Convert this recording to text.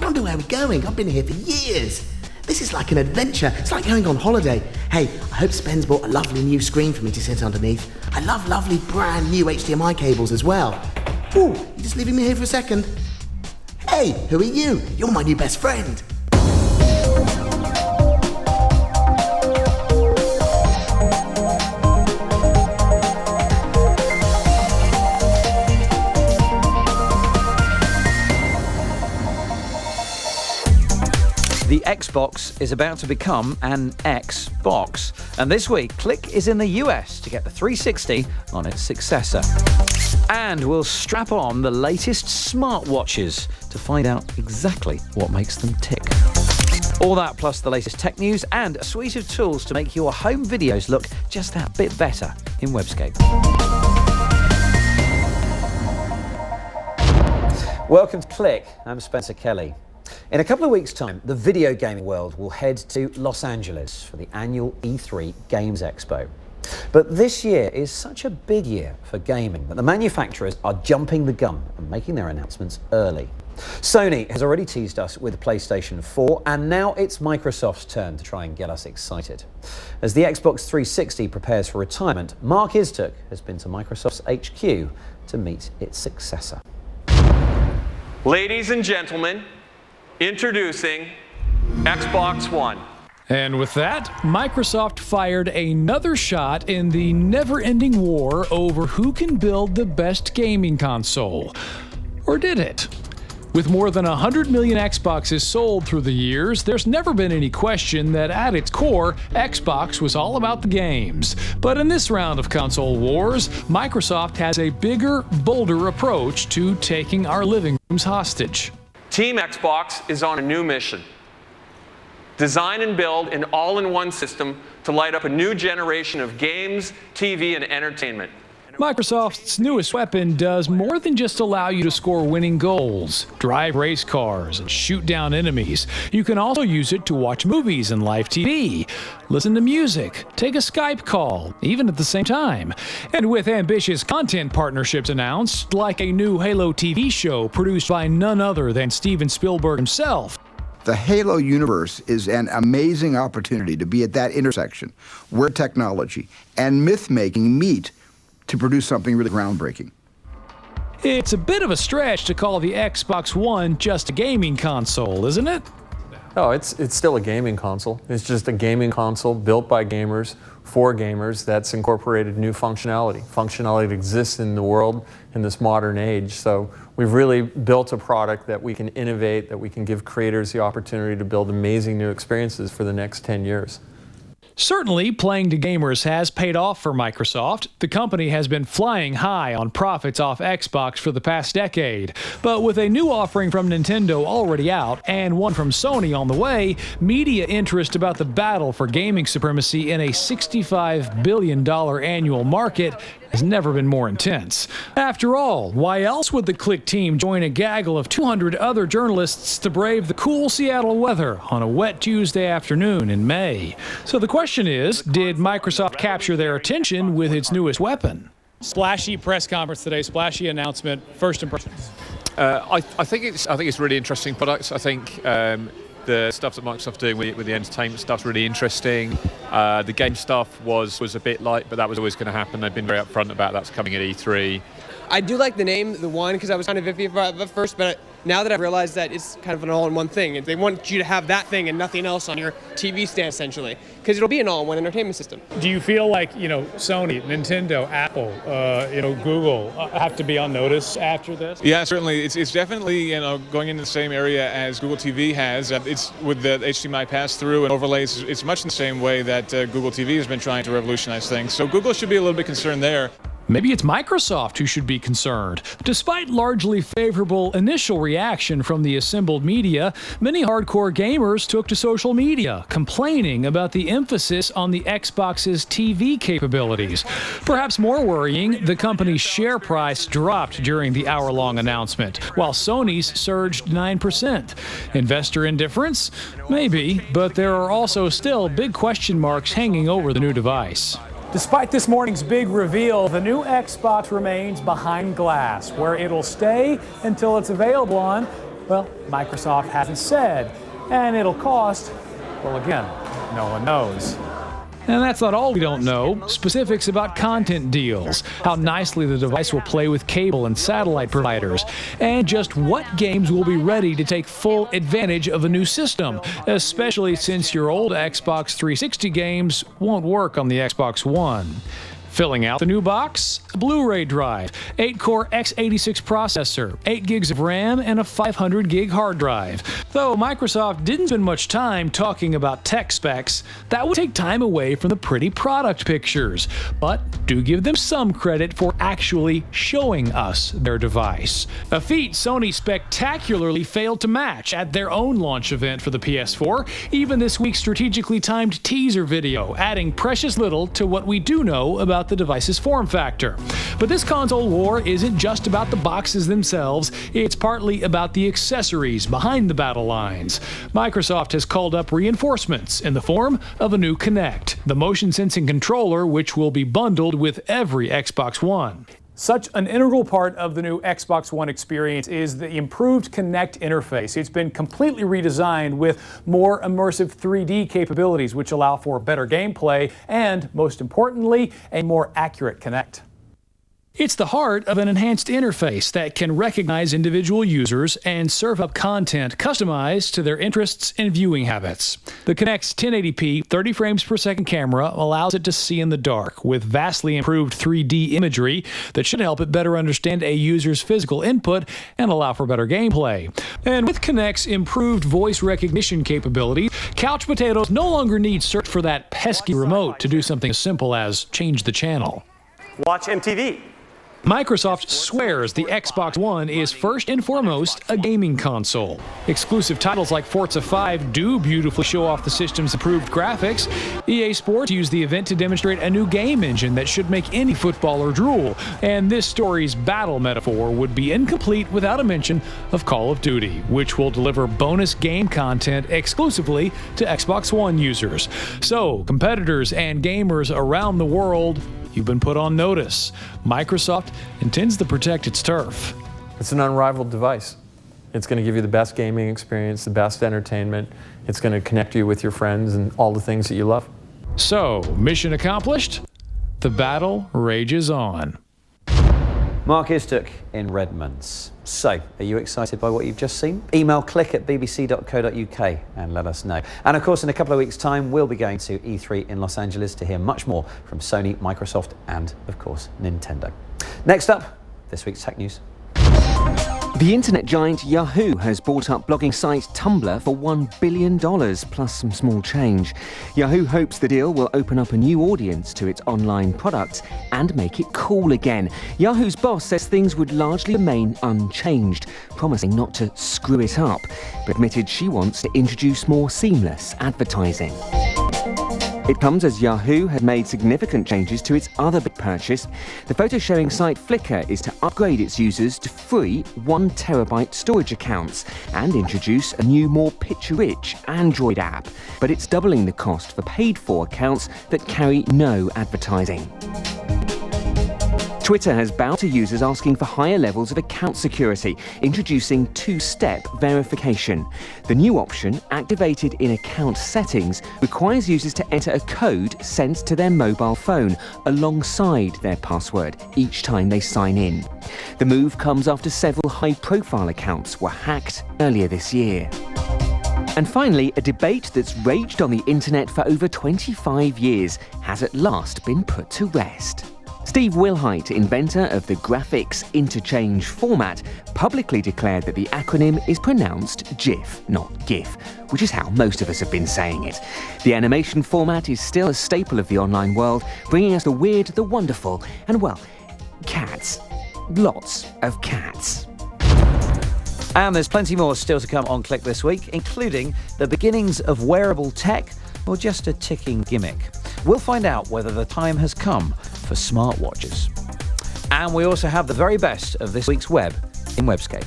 wonder where we're going. I've been here for years. This is like an adventure. It's like going on holiday. Hey, I hope Spen's bought a lovely new screen for me to sit underneath. I love lovely brand new HDMI cables as well. Ooh, you just leaving me here for a second? Hey, who are you? You're my new best friend. The Xbox is about to become an Xbox. And this week, Click is in the US to get the 360 on its successor. And we'll strap on the latest smartwatches to find out exactly what makes them tick. All that plus the latest tech news and a suite of tools to make your home videos look just that bit better in Webscape. Welcome to Click. I'm Spencer Kelly. In a couple of weeks' time, the video gaming world will head to Los Angeles for the annual E3 Games Expo. But this year is such a big year for gaming that the manufacturers are jumping the gun and making their announcements early. Sony has already teased us with PlayStation 4, and now it's Microsoft's turn to try and get us excited. As the Xbox 360 prepares for retirement, Mark Iztuk has been to Microsoft's HQ to meet its successor. Ladies and gentlemen, introducing Xbox One. And with that, Microsoft fired another shot in the never-ending war over who can build the best gaming console. Or did it? With more than 100 million Xboxes sold through the years, there's never been any question that at its core, Xbox was all about the games. But in this round of console wars, Microsoft has a bigger, bolder approach to taking our living rooms hostage. Team Xbox is on a new mission. Design and build an all-in-one system to light up a new generation of games, TV, and entertainment. Microsoft's newest weapon does more than just allow you to score winning goals, drive race cars, and shoot down enemies. You can also use it to watch movies and live TV, listen to music, take a Skype call, even at the same time. And with ambitious content partnerships announced, like a new Halo TV show produced by none other than Steven Spielberg himself. The Halo universe is an amazing opportunity to be at that intersection where technology and myth-making meet to produce something really groundbreaking. It's a bit of a stretch to call the Xbox One just a gaming console, isn't it? No, it's still a gaming console. It's just a gaming console built by gamers, for gamers, that's incorporated new functionality. Functionality that exists in the world in this modern age. So we've really built a product that we can innovate, that we can give creators the opportunity to build amazing new experiences for the next 10 years. Certainly, playing to gamers has paid off for Microsoft. The company has been flying high on profits off Xbox for the past decade. But with a new offering from Nintendo already out and one from Sony on the way, media interest about the battle for gaming supremacy in a $65 billion annual market has never been more intense. After all, why else would the Click team join a gaggle of 200 other journalists to brave the cool Seattle weather on a wet Tuesday afternoon in May? So the question is, did Microsoft capture their attention with its newest weapon? Splashy press conference today, splashy announcement. First impressions? I think it's really interesting products. I think the stuff that Microsoft's doing with the entertainment stuff's really interesting. The game stuff was a bit light, but that was always going to happen. They've been very upfront about that's coming at E3. I do like the name, the One, because I was kind of iffy about it at first, but now that I've realized that it's kind of an all-in-one thing, they want you to have that thing and nothing else on your TV stand, essentially, because it'll be an all-in-one entertainment system. Do you feel like, Sony, Nintendo, Apple, Google have to be on notice after this? Yeah, certainly. It's definitely going into the same area as Google TV has. It's with the HDMI pass-through and overlays. It's much in the same way that Google TV has been trying to revolutionize things. So Google should be a little bit concerned there. Maybe it's Microsoft who should be concerned. Despite largely favorable initial reaction from the assembled media, many hardcore gamers took to social media, complaining about the emphasis on the Xbox's TV capabilities. Perhaps more worrying, the company's share price dropped during the hour-long announcement, while Sony's surged 9%. Investor indifference? Maybe, but there are also still big question marks hanging over the new device. Despite this morning's big reveal, the new Xbox remains behind glass, where it'll stay until it's available on Well, Microsoft hasn't said, and it'll cost, well, again, no one knows. And that's not all we don't know. Specifics about content deals, how nicely the device will play with cable and satellite providers, and just what games will be ready to take full advantage of a new system, especially since your old Xbox 360 games won't work on the Xbox One. Filling out the new box, a Blu-ray drive, 8-core x86 processor, 8 gigs of RAM, and a 500 gig hard drive. Though Microsoft didn't spend much time talking about tech specs, that would take time away from the pretty product pictures. But do give them some credit for actually showing us their device. A feat Sony spectacularly failed to match at their own launch event for the PS4, even this week's strategically timed teaser video, adding precious little to what we do know about the device's form factor. But this console war isn't just about the boxes themselves, it's partly about the accessories behind the battle lines. Microsoft has called up reinforcements in the form of a new Kinect, the motion sensing controller which will be bundled with every Xbox One. Such an integral part of the new Xbox One experience is the improved Kinect interface. It's been completely redesigned with more immersive 3D capabilities, which allow for better gameplay and, most importantly, a more accurate Kinect. It's the heart of an enhanced interface that can recognize individual users and serve up content customized to their interests and viewing habits. The Kinect's 1080p 30 frames per second camera allows it to see in the dark with vastly improved 3D imagery that should help it better understand a user's physical input and allow for better gameplay. And with Kinect's improved voice recognition capability, couch potatoes no longer need search for that pesky remote to do something as simple as change the channel. Watch MTV. Microsoft swears the Xbox One is first and foremost a gaming console. Exclusive titles like Forza 5 do beautifully show off the system's improved graphics. EA Sports used the event to demonstrate a new game engine that should make any footballer drool. And this story's battle metaphor would be incomplete without a mention of Call of Duty, which will deliver bonus game content exclusively to Xbox One users. So, competitors and gamers around the world, you've been put on notice. Microsoft intends to protect its turf. It's an unrivaled device. It's going to give you the best gaming experience, the best entertainment. It's going to connect you with your friends and all the things that you love. So, mission accomplished? The battle rages on. Mark Istook in Redmonds. So, are you excited by what you've just seen? Email click@bbc.co.uk and let us know. And of course, in a couple of weeks' time, we'll be going to E3 in Los Angeles to hear much more from Sony, Microsoft, and of course, Nintendo. Next up, this week's tech news. The internet giant Yahoo has bought up blogging site Tumblr for $1 billion, plus some small change. Yahoo hopes the deal will open up a new audience to its online products and make it cool again. Yahoo's boss says things would largely remain unchanged, promising not to screw it up, but admitted she wants to introduce more seamless advertising. It comes as Yahoo had made significant changes to its other big purchase. The photo-sharing site Flickr is to upgrade its users to free 1 terabyte storage accounts and introduce a new, more picture-rich Android app. But it's doubling the cost for paid-for accounts that carry no advertising. Twitter has bowed to users asking for higher levels of account security, introducing two-step verification. The new option, activated in account settings, requires users to enter a code sent to their mobile phone alongside their password each time they sign in. The move comes after several high-profile accounts were hacked earlier this year. And finally, a debate that's raged on the internet for over 25 years has at last been put to rest. Steve Wilhite, inventor of the graphics interchange format, publicly declared that the acronym is pronounced GIF, not GIF, which is how most of us have been saying it. The animation format is still a staple of the online world, bringing us the weird, the wonderful, and, well, cats. Lots of cats. And there's plenty more still to come on Click this week, including the beginnings of wearable tech or just a ticking gimmick. We'll find out whether the time has come for smartwatches. And we also have the very best of this week's web in Webscape.